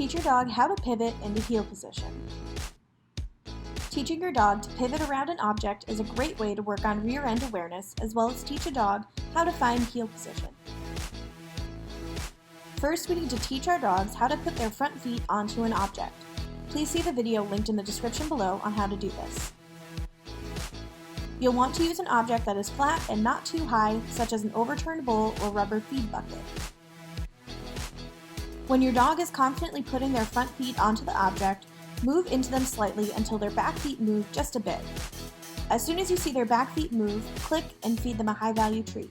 Teach your dog how to pivot into heel position. Teaching your dog to pivot around an object is a great way to work on rear end awareness as well as teach a dog how to find heel position. First, we need to teach our dogs how to put their front feet onto an object. Please see the video linked in the description below on how to do this. You'll want to use an object that is flat and not too high, such as an overturned bowl or rubber feed bucket. When your dog is confidently putting their front feet onto the object, move into them slightly until their back feet move just a bit. As soon as you see their back feet move, click and feed them a high-value treat.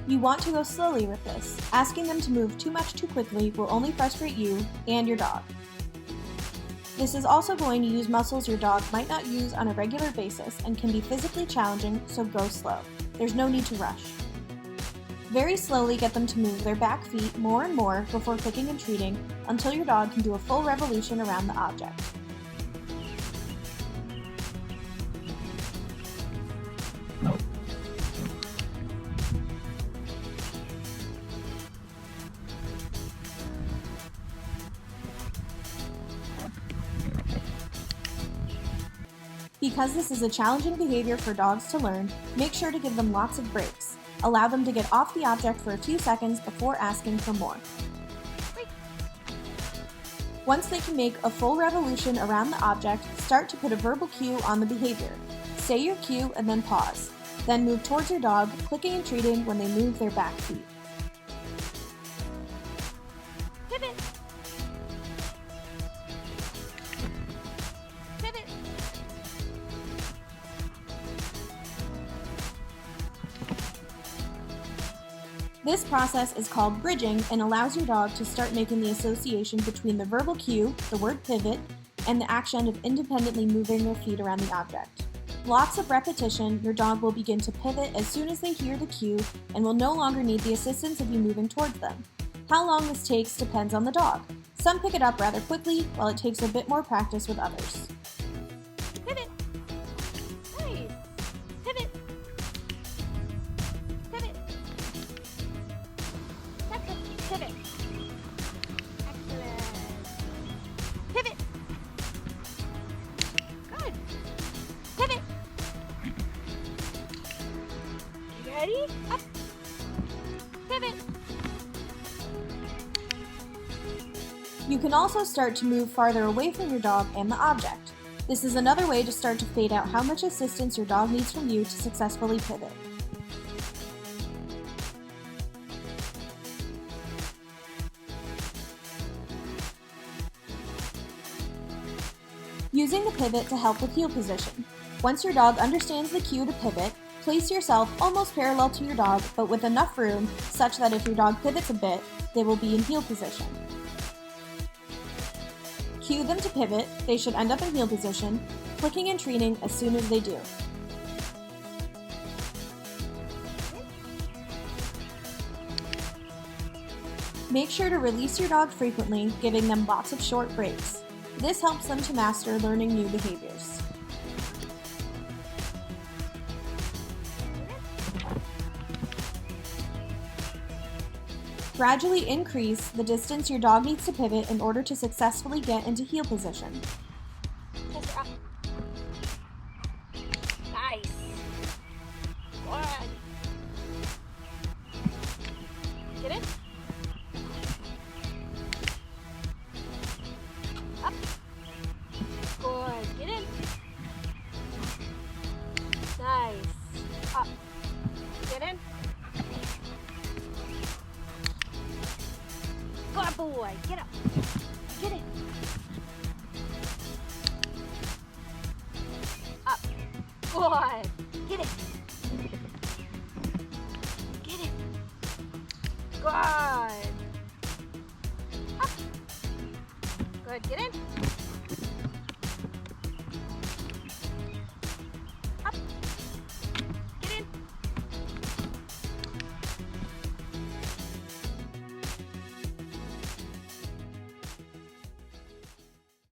You want to go slowly with this. Asking them to move too much too quickly will only frustrate you and your dog. This is also going to use muscles your dog might not use on a regular basis and can be physically challenging, so go slow. There's no need to rush. Very slowly get them to move their back feet more and more before clicking and treating until your dog can do a full revolution around the object. Because this is a challenging behavior for dogs to learn, make sure to give them lots of breaks. Allow them to get off the object for a few seconds before asking for more. Once they can make a full revolution around the object, start to put a verbal cue on the behavior. Say your cue and then pause. Then move towards your dog, clicking and treating when they move their back feet. Pivot. Pivot. This process is called bridging and allows your dog to start making the association between the verbal cue, the word pivot, and the action of independently moving their feet around the object. Lots of repetition, your dog will begin to pivot as soon as they hear the cue and will no longer need the assistance of you moving towards them. How long this takes depends on the dog. Some pick it up rather quickly, while it takes a bit more practice with others. Pivot. Nice. Pivot. Pivot. Excellent. Pivot. Excellent. Pivot. Good. Pivot. You ready? Up. Pivot. You can also start to move farther away from your dog and the object. This is another way to start to fade out how much assistance your dog needs from you to successfully pivot. Using the pivot to help with heel position. Once your dog understands the cue to pivot, place yourself almost parallel to your dog but with enough room such that if your dog pivots a bit, they will be in heel position. Cue them to pivot, they should end up in heel position, clicking and treating as soon as they do. Make sure to release your dog frequently, giving them lots of short breaks. This helps them to master learning new behaviors. Gradually increase the distance your dog needs to pivot in order to successfully get into heel position. Up. Nice. Good. Get it? Up. Good. Get in. Nice. Up. Get in. Good boy. Get up. Get in. Up. Good. Get it. Get it. Good. Up. Good. Get in.